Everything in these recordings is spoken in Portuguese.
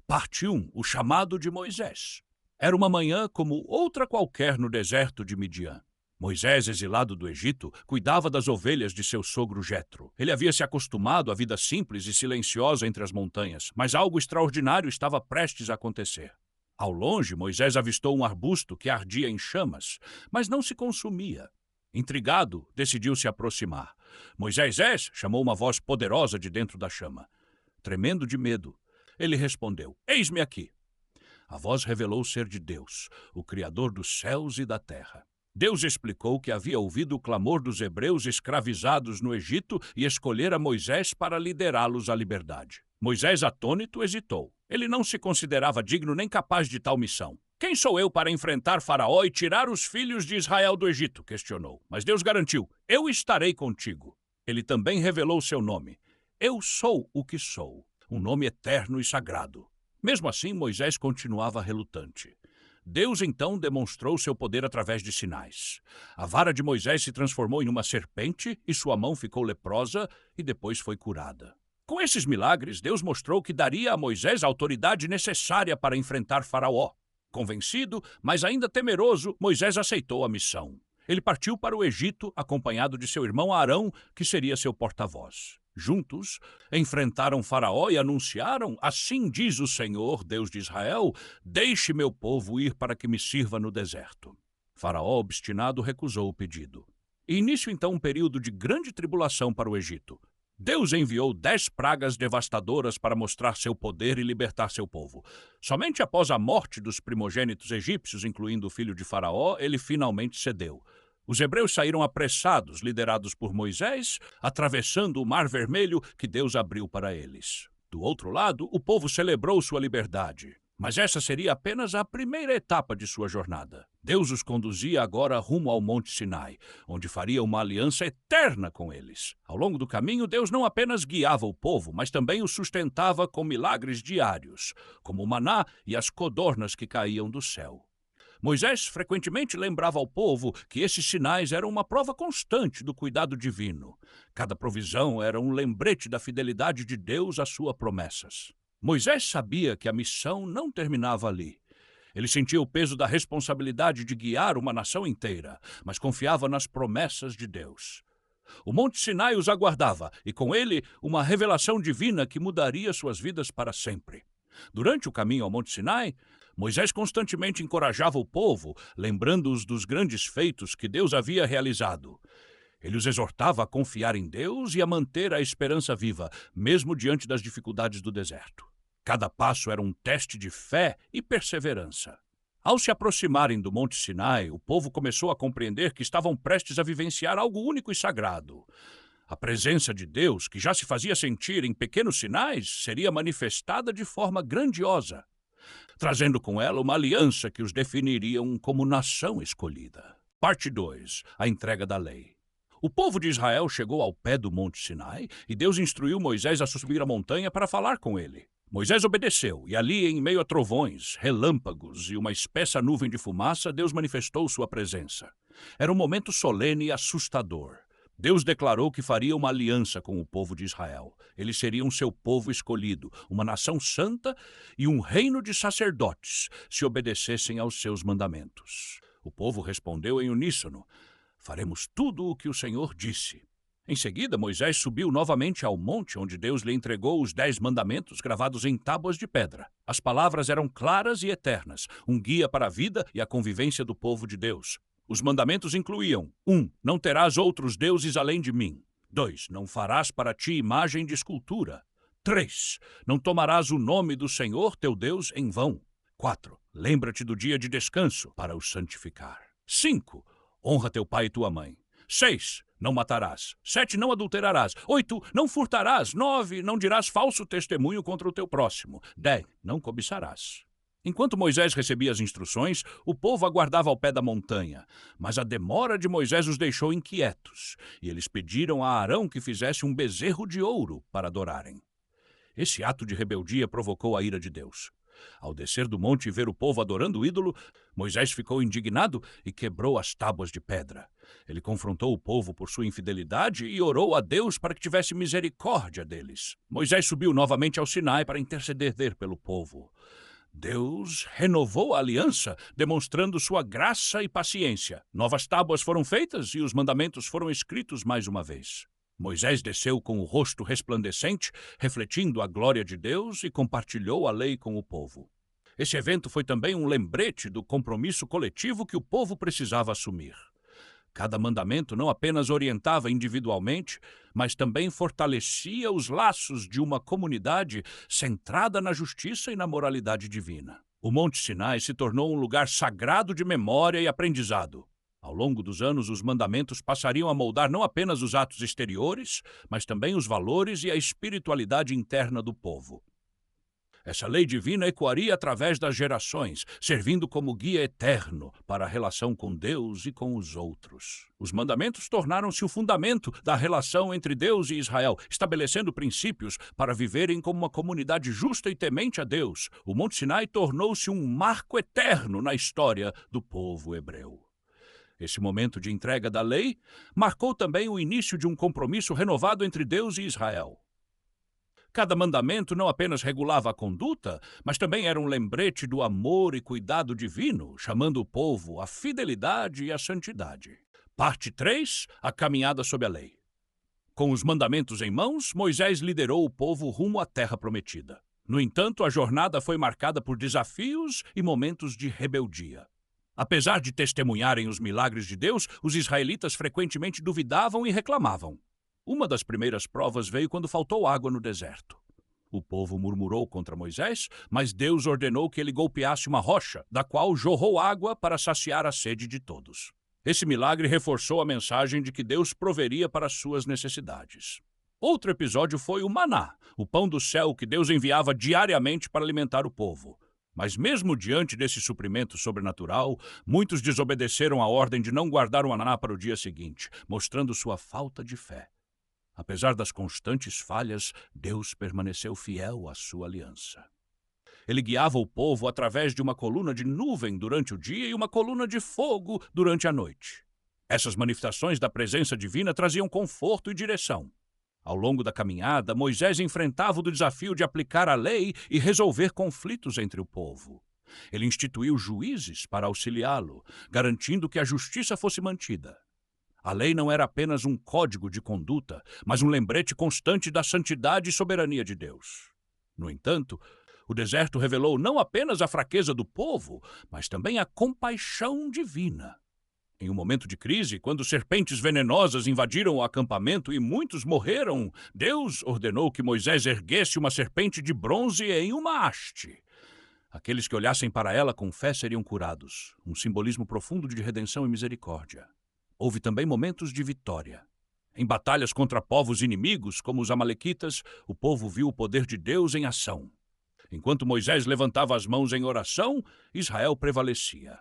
Parte 1. O chamado de Moisés. Era uma manhã como outra qualquer no deserto de Midian. Moisés, exilado do Egito, cuidava das ovelhas de seu sogro Jetro. Ele havia se acostumado à vida simples e silenciosa entre as montanhas, mas algo extraordinário estava prestes a acontecer. Ao longe, Moisés avistou um arbusto que ardia em chamas, mas não se consumia. Intrigado, decidiu se aproximar. Moisés, chamou uma voz poderosa de dentro da chama. Tremendo de medo, ele respondeu: Eis-me aqui. A voz revelou ser de Deus, o Criador dos céus e da terra. Deus explicou que havia ouvido o clamor dos hebreus escravizados no Egito e escolhera Moisés para liderá-los à liberdade. Moisés, atônito, hesitou. Ele não se considerava digno nem capaz de tal missão. Quem sou eu para enfrentar Faraó e tirar os filhos de Israel do Egito? Questionou. Mas Deus garantiu: eu estarei contigo. Ele também revelou seu nome. Eu sou o que sou, um nome eterno e sagrado. Mesmo assim, Moisés continuava relutante. Deus então demonstrou seu poder através de sinais. A vara de Moisés se transformou em uma serpente e sua mão ficou leprosa e depois foi curada. Com esses milagres, Deus mostrou que daria a Moisés a autoridade necessária para enfrentar Faraó. Convencido, mas ainda temeroso, Moisés aceitou a missão. Ele partiu para o Egito, acompanhado de seu irmão Arão, que seria seu porta-voz. Juntos, enfrentaram Faraó e anunciaram: assim diz o Senhor, Deus de Israel, deixe meu povo ir para que me sirva no deserto. Faraó, obstinado, recusou o pedido. E inicia então um período de grande tribulação para o Egito. Deus enviou 10 pragas devastadoras para mostrar seu poder e libertar seu povo. Somente após a morte dos primogênitos egípcios, incluindo o filho de Faraó, ele finalmente cedeu. Os hebreus saíram apressados, liderados por Moisés, atravessando o Mar Vermelho que Deus abriu para eles. Do outro lado, o povo celebrou sua liberdade. Mas essa seria apenas a primeira etapa de sua jornada. Deus os conduzia agora rumo ao Monte Sinai, onde faria uma aliança eterna com eles. Ao longo do caminho, Deus não apenas guiava o povo, mas também o sustentava com milagres diários, como o maná e as codornas que caíam do céu. Moisés frequentemente lembrava ao povo que esses sinais eram uma prova constante do cuidado divino. Cada provisão era um lembrete da fidelidade de Deus às suas promessas. Moisés sabia que a missão não terminava ali. Ele sentia o peso da responsabilidade de guiar uma nação inteira, mas confiava nas promessas de Deus. O Monte Sinai os aguardava, e com ele uma revelação divina que mudaria suas vidas para sempre. Durante o caminho ao Monte Sinai, Moisés constantemente encorajava o povo, lembrando-os dos grandes feitos que Deus havia realizado. Ele os exortava a confiar em Deus e a manter a esperança viva, mesmo diante das dificuldades do deserto. Cada passo era um teste de fé e perseverança. Ao se aproximarem do Monte Sinai, o povo começou a compreender que estavam prestes a vivenciar algo único e sagrado. A presença de Deus, que já se fazia sentir em pequenos sinais, seria manifestada de forma grandiosa, trazendo com ela uma aliança que os definiriam como nação escolhida. Parte 2. A entrega da lei. O povo de Israel chegou ao pé do Monte Sinai e Deus instruiu Moisés a subir a montanha para falar com ele. Moisés obedeceu, e ali, em meio a trovões, relâmpagos e uma espessa nuvem de fumaça, Deus manifestou sua presença. Era um momento solene e assustador. Deus declarou que faria uma aliança com o povo de Israel. Eles seriam seu povo escolhido, uma nação santa e um reino de sacerdotes, se obedecessem aos seus mandamentos. O povo respondeu em uníssono: faremos tudo o que o Senhor disse. Em seguida, Moisés subiu novamente ao monte onde Deus lhe entregou os 10 mandamentos gravados em tábuas de pedra. As palavras eram claras e eternas, um guia para a vida e a convivência do povo de Deus. Os mandamentos incluíam: 1. Não terás outros deuses além de mim. 2. Não farás para ti imagem de escultura. 3. Não tomarás o nome do Senhor teu Deus em vão. 4. Lembra-te do dia de descanso para o santificar. 5. Honra teu pai e tua mãe. 6. Não matarás. 7. Não adulterarás. 8. Não furtarás. 9. Não dirás falso testemunho contra o teu próximo. 10. Não cobiçarás. Enquanto Moisés recebia as instruções, o povo aguardava ao pé da montanha. Mas a demora de Moisés os deixou inquietos, e eles pediram a Arão que fizesse um bezerro de ouro para adorarem. Esse ato de rebeldia provocou a ira de Deus. Ao descer do monte e ver o povo adorando o ídolo, Moisés ficou indignado e quebrou as tábuas de pedra. Ele confrontou o povo por sua infidelidade e orou a Deus para que tivesse misericórdia deles. Moisés subiu novamente ao Sinai para interceder pelo povo. Deus renovou a aliança, demonstrando sua graça e paciência. Novas tábuas foram feitas e os mandamentos foram escritos mais uma vez. Moisés desceu com o rosto resplandecente, refletindo a glória de Deus, e compartilhou a lei com o povo. Esse evento foi também um lembrete do compromisso coletivo que o povo precisava assumir. Cada mandamento não apenas orientava individualmente, mas também fortalecia os laços de uma comunidade centrada na justiça e na moralidade divina. O Monte Sinai se tornou um lugar sagrado de memória e aprendizado. Ao longo dos anos, os mandamentos passariam a moldar não apenas os atos exteriores, mas também os valores e a espiritualidade interna do povo. Essa lei divina ecoaria através das gerações, servindo como guia eterno para a relação com Deus e com os outros. Os mandamentos tornaram-se o fundamento da relação entre Deus e Israel, estabelecendo princípios para viverem como uma comunidade justa e temente a Deus. O Monte Sinai tornou-se um marco eterno na história do povo hebreu. Esse momento de entrega da lei marcou também o início de um compromisso renovado entre Deus e Israel. Cada mandamento não apenas regulava a conduta, mas também era um lembrete do amor e cuidado divino, chamando o povo à fidelidade e à santidade. Parte 3. A caminhada sob a lei. Com os mandamentos em mãos, Moisés liderou o povo rumo à terra prometida. No entanto, a jornada foi marcada por desafios e momentos de rebeldia. Apesar de testemunharem os milagres de Deus, os israelitas frequentemente duvidavam e reclamavam. Uma das primeiras provas veio quando faltou água no deserto. O povo murmurou contra Moisés, mas Deus ordenou que ele golpeasse uma rocha, da qual jorrou água para saciar a sede de todos. Esse milagre reforçou a mensagem de que Deus proveria para as suas necessidades. Outro episódio foi o maná, o pão do céu que Deus enviava diariamente para alimentar o povo. Mas mesmo diante desse suprimento sobrenatural, muitos desobedeceram a ordem de não guardar o maná para o dia seguinte, mostrando sua falta de fé. Apesar das constantes falhas, Deus permaneceu fiel à sua aliança. Ele guiava o povo através de uma coluna de nuvem durante o dia e uma coluna de fogo durante a noite. Essas manifestações da presença divina traziam conforto e direção. Ao longo da caminhada, Moisés enfrentava o desafio de aplicar a lei e resolver conflitos entre o povo. Ele instituiu juízes para auxiliá-lo, garantindo que a justiça fosse mantida. A lei não era apenas um código de conduta, mas um lembrete constante da santidade e soberania de Deus. No entanto, o deserto revelou não apenas a fraqueza do povo, mas também a compaixão divina. Em um momento de crise, quando serpentes venenosas invadiram o acampamento e muitos morreram, Deus ordenou que Moisés erguesse uma serpente de bronze em uma haste. Aqueles que olhassem para ela com fé seriam curados, um simbolismo profundo de redenção e misericórdia. Houve também momentos de vitória. Em batalhas contra povos inimigos, como os amalequitas, o povo viu o poder de Deus em ação. Enquanto Moisés levantava as mãos em oração, Israel prevalecia.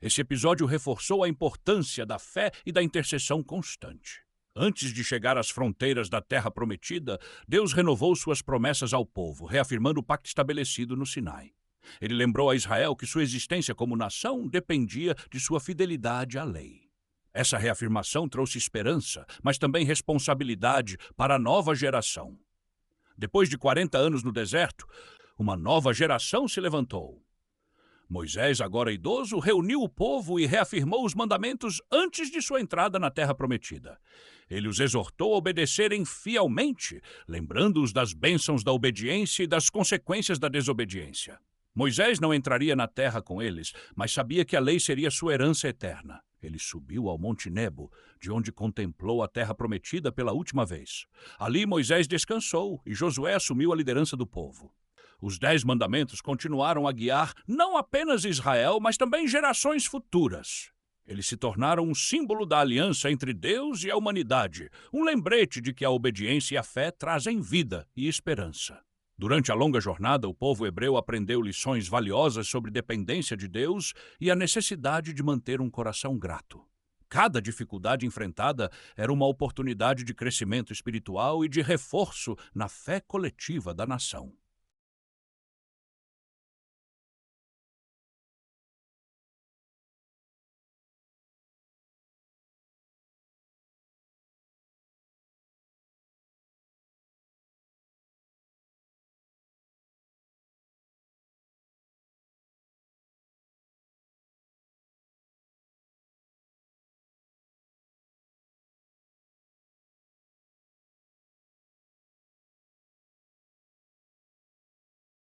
Esse episódio reforçou a importância da fé e da intercessão constante. Antes de chegar às fronteiras da Terra Prometida, Deus renovou suas promessas ao povo, reafirmando o pacto estabelecido no Sinai. Ele lembrou a Israel que sua existência como nação dependia de sua fidelidade à lei. Essa reafirmação trouxe esperança, mas também responsabilidade para a nova geração. Depois de 40 anos no deserto, uma nova geração se levantou. Moisés, agora idoso, reuniu o povo e reafirmou os mandamentos antes de sua entrada na Terra Prometida. Ele os exortou a obedecerem fielmente, lembrando-os das bênçãos da obediência e das consequências da desobediência. Moisés não entraria na terra com eles, mas sabia que a lei seria sua herança eterna. Ele subiu ao Monte Nebo, de onde contemplou a Terra Prometida pela última vez. Ali Moisés descansou e Josué assumiu a liderança do povo. Os 10 mandamentos continuaram a guiar não apenas Israel, mas também gerações futuras. Eles se tornaram um símbolo da aliança entre Deus e a humanidade, um lembrete de que a obediência e a fé trazem vida e esperança. Durante a longa jornada, o povo hebreu aprendeu lições valiosas sobre dependência de Deus e a necessidade de manter um coração grato. Cada dificuldade enfrentada era uma oportunidade de crescimento espiritual e de reforço na fé coletiva da nação.